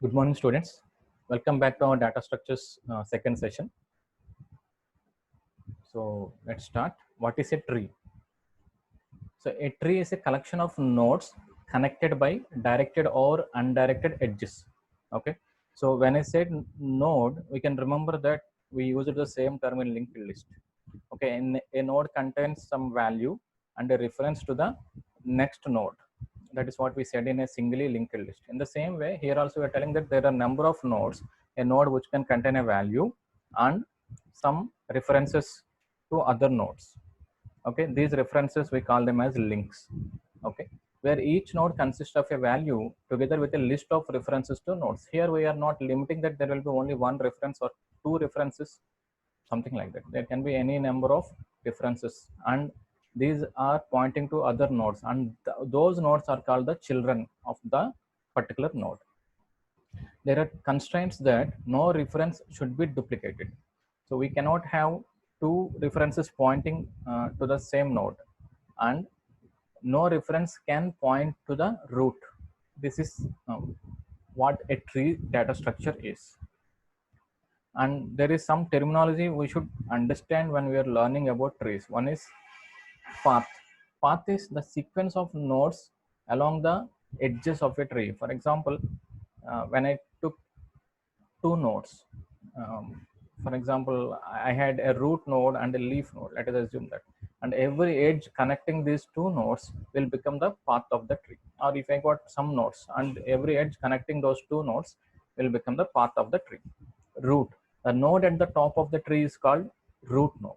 Good morning, students. Welcome back to our data structures second session. So let's start. What is a tree? So a tree is a collection of nodes connected by directed or undirected edges. Okay. So when I said node, we can remember that we used the same term in linked list. Okay. And a node contains some value and a reference to the next node. That is what we said in a singly linked list. In the same way, here also we are telling that there are a number of nodes, a node which can contain a value and some references to other nodes. Okay, these references we call them as links. Okay, where each node consists of a value together with a list of references to nodes. Here we are not limiting that there will be only one reference or two references, something like that. There can be any number of references, and these are pointing to other nodes, and those nodes are called the children of the particular node. There are constraints that no reference should be duplicated. So we cannot have two references pointing to the same node, and no reference can point to the root. This is what a tree data structure is. And there is some terminology we should understand when we are learning about trees. One is path. Path is the sequence of nodes along the edges of a tree. For example, when I took two nodes, for example, I had a root node and a leaf node. Let us assume that, and every edge connecting these two nodes will become the path of the tree. Or if I got some nodes and every edge connecting those two nodes will become the path of the tree. Root, the node at the top of the tree is called root node.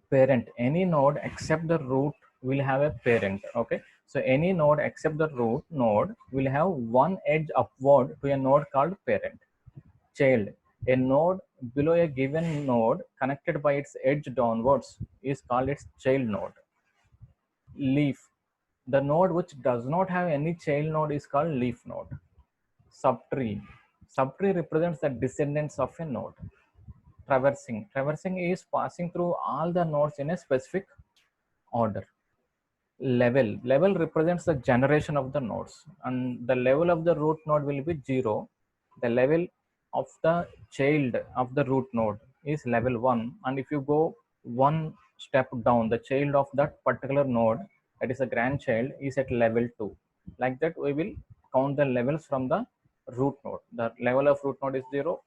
Parent, any node except the root will have a parent. Okay, so any node except the root node will have one edge upward to a node called parent. Child, a node below a given node connected by its edge downwards is called its child node. Leaf, the node which does not have any child node is called leaf node. Subtree, subtree represents the descendants of a node. Traversing, traversing is passing through all the nodes in a specific order. Level, level represents the generation of the nodes, and the level of the root node will be 0. The level of the child of the root node is level 1, and if you go one step down, the child of that particular node, that is a grandchild, is at level 2. Like that we will count the levels from the root node. The level of root node is 0,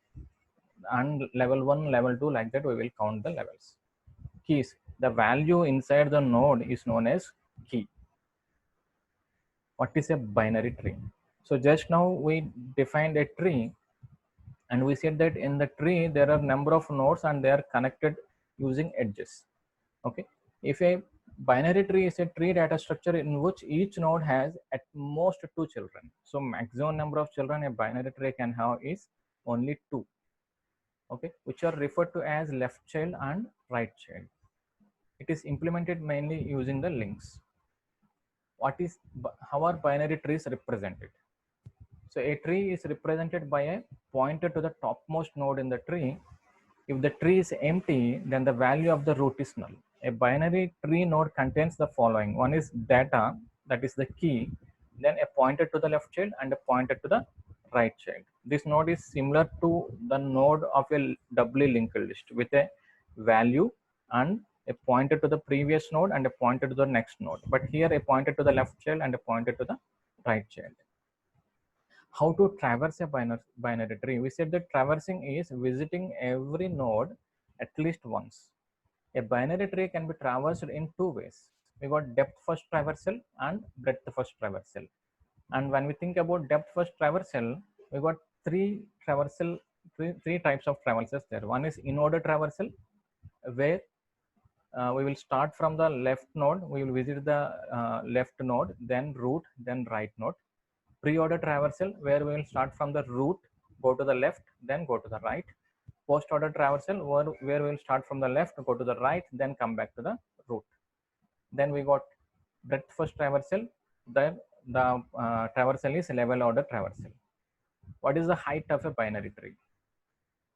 and level 1, level 2, like that we will count the levels. Keys, the value inside the node is known as key. What is a binary tree? So just now we defined a tree, and we said that in the tree there are number of nodes and they are connected using edges. Okay, if a binary tree is a tree data structure in which each node has at most two children. So maximum number of children a binary tree can have is only two. Okay, which are referred to as left child and right child. It is implemented mainly using the links. What is, how are binary trees represented? So a tree is represented by a pointer to the topmost node in the tree. If the tree is empty, then the value of the root is null. A binary tree node contains the following. One is data, that is the key, then a pointer to the left child and a pointer to the right child. This node is similar to the node of a doubly linked list with a value and a pointer to the previous node and a pointer to the next node. But here a pointer to the left child and a pointer to the right child. How to traverse a binary tree? We said that traversing is visiting every node at least once. A binary tree can be traversed in two ways. We got depth first traversal and breadth first traversal. And when we think about depth first traversal, we got three types of traversals there. One is in-order traversal, where we will start from the left node, we will visit the left node, then root, then right node. Pre-order traversal, where we will start from the root, go to the left, then go to the right. Post-order traversal, where we will start from the left, go to the right, then come back to the root. Then we got breadth first traversal. The traversal is level order traversal. What is the height of a binary tree?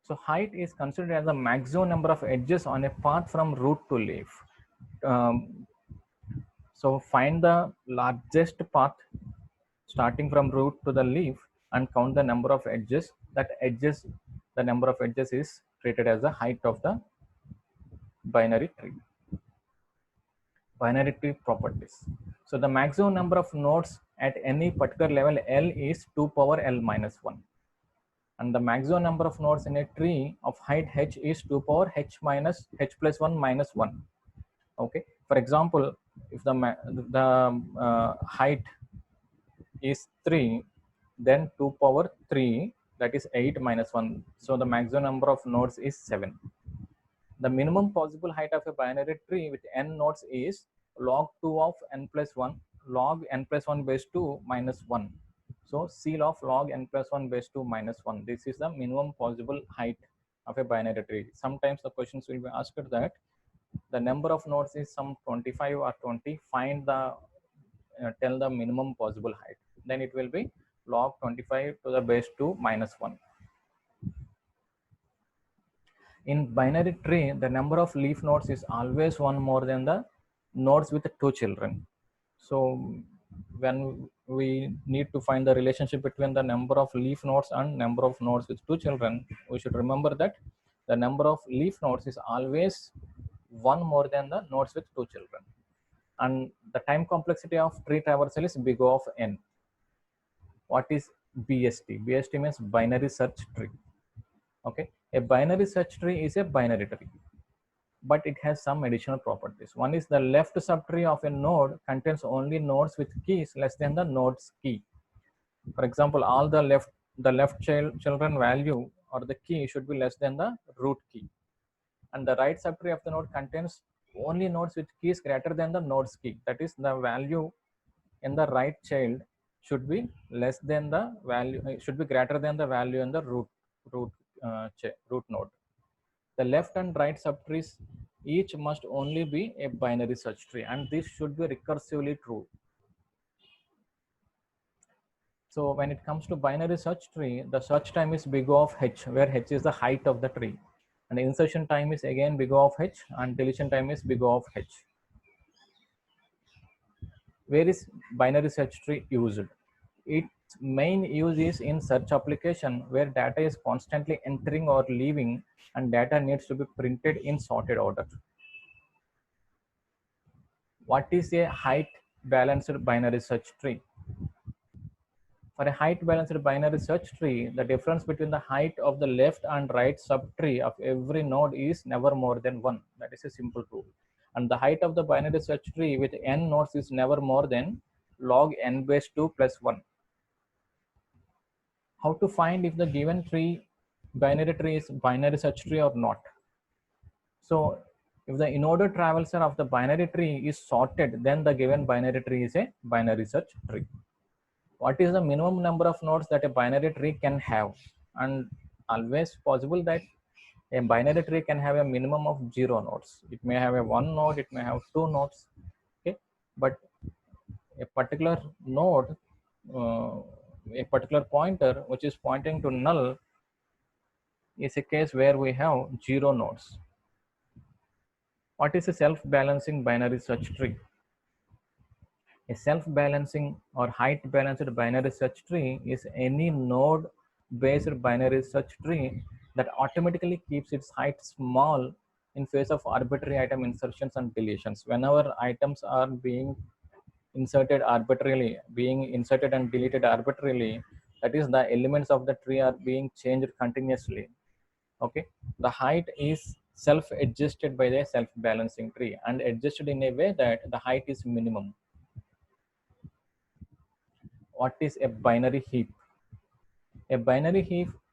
So height is considered as the maximum number of edges on a path from root to leaf. So find the largest path starting from root to the leaf and count the number of edges. That edges, the number of edges is treated as the height of the binary tree. Binary tree properties. So the maximum number of nodes at any particular level L is 2 power L minus 1. And the maximum number of nodes in a tree of height h is 2 power h plus 1 minus 1. Okay. For example, if the height is 3, then 2 power 3, that is 8 minus 1. So the maximum number of nodes is 7. The minimum possible height of a binary tree with n nodes is log 2 of n plus 1 log n plus 1 base 2 minus 1. So C of log n plus 1 base 2 minus 1. This is the minimum possible height of a binary tree. Sometimes the questions will be asked that the number of nodes is some 25 or 20. Find the tell the minimum possible height. Then it will be log 25 to the base 2 minus 1. In binary tree, the number of leaf nodes is always one more than the nodes with 2 children. So when we need to find the relationship between the number of leaf nodes and number of nodes with 2 children, we should remember that the number of leaf nodes is always one more than the nodes with 2 children. And the time complexity of tree traversal is big O of n. What is BST? BST means binary search tree. Okay, a binary search tree is a binary tree, but it has some additional properties. One is the left subtree of a node contains only nodes with keys less than the node's key. For example, all the left children value or the key should be less than the root key. And the right subtree of the node contains only nodes with keys greater than the node's key. That is, the value in the right child should be less than the value, should be greater than the value in the root node. The left and right subtrees each must only be a binary search tree, and this should be recursively true. So when it comes to binary search tree, the search time is big O of h, where h is the height of the tree, and the insertion time is again big O of h, and deletion time is big O of h. Where is binary search tree used? Its main use is in search application, where data is constantly entering or leaving and data needs to be printed in sorted order. What is a height balanced binary search tree? For a height balanced binary search tree, the difference between the height of the left and right subtree of every node is never more than 1. That is a simple rule. And the height of the binary search tree with n nodes is never more than log n base 2 plus 1. How to find if the given binary tree is binary search tree or not? So if the in-order traversal of the binary tree is sorted, then the given binary tree is a binary search tree. What is the minimum number of nodes that a binary tree can have? And always possible that a binary tree can have a minimum of 0 nodes. It may have a 1 node, it may have 2 nodes. Okay, but a particular node, a particular pointer which is pointing to null is a case where we have 0 nodes. What is a self-balancing binary search tree? A self-balancing or height-balanced binary search tree is any node-based binary search tree that automatically keeps its height small in face of arbitrary item insertions and deletions. Whenever items are being inserted arbitrarily, and deleted arbitrarily, that is, the elements of the tree are being changed continuously. Okay, the height is self-adjusted by the self-balancing tree and adjusted in a way that the height is minimum. What is a binary heap? A binary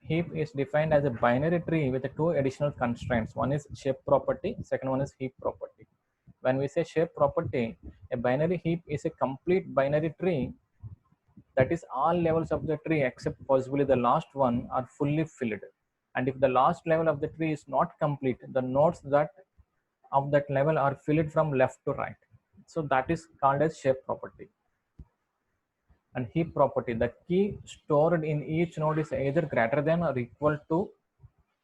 heap is defined as a binary tree with 2 additional constraints. One is shape property, second one is heap property. When we say shape property, a binary heap is a complete binary tree, that is, all levels of the tree except possibly the last one are fully filled. And if the last level of the tree is not complete, the nodes of that level are filled from left to right. So that is called as shape property. And heap property, the key stored in each node is either greater than or equal to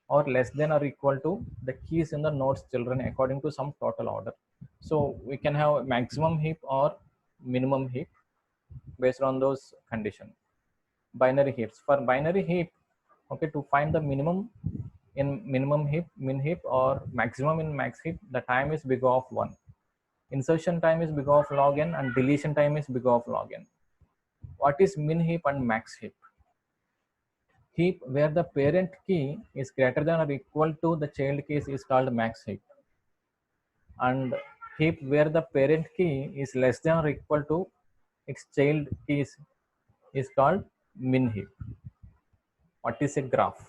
or less than or equal to the keys in the node's children according to some total order. So we can have maximum heap or minimum heap based on those conditions. binary heaps. For binary heap, okay, to find the minimum in minimum heap, min heap, or maximum in max heap, the time is big O of 1. Insertion time is big O of log n, and deletion time is big O of log n. What is min heap and max heap? Heap where the parent key is greater than or equal to the child keys is called max heap, and heap where the parent key is less than or equal to its child keys is called min heap. What is a graph?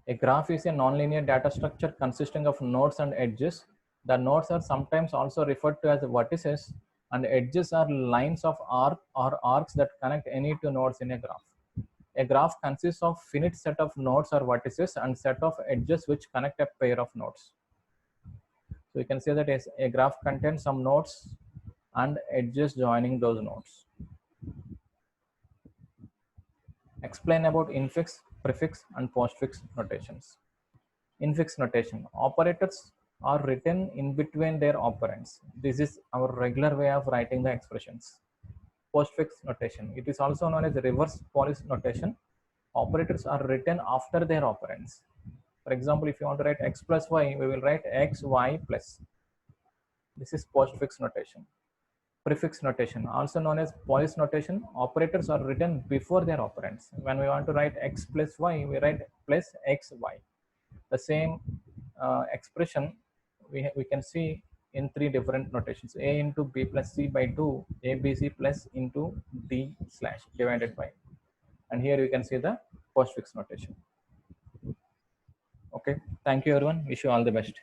A graph is a nonlinear data structure consisting of nodes and edges. The nodes are sometimes also referred to as vertices, and edges are lines of arc or arcs that connect any two nodes in a graph. A graph consists of finite set of nodes or vertices and set of edges which connect a pair of nodes. So you can say that a graph contains some nodes and edges joining those nodes. Explain about infix, prefix, and postfix notations. Infix notation. Operators are written in between their operands. This is our regular way of writing the expressions. Postfix notation. It is also known as reverse Polish notation. Operators are written after their operands. For example, if you want to write x plus y, we will write x, y plus. This is postfix notation. Prefix notation, also known as Polish notation. Operators are written before their operands. When we want to write x plus y, we write plus xy. The same expression we can see in three different notations: a into b plus c by 2, abc plus into d slash divided by. And here you can see the postfix notation. Okay, thank you everyone, wish you all the best.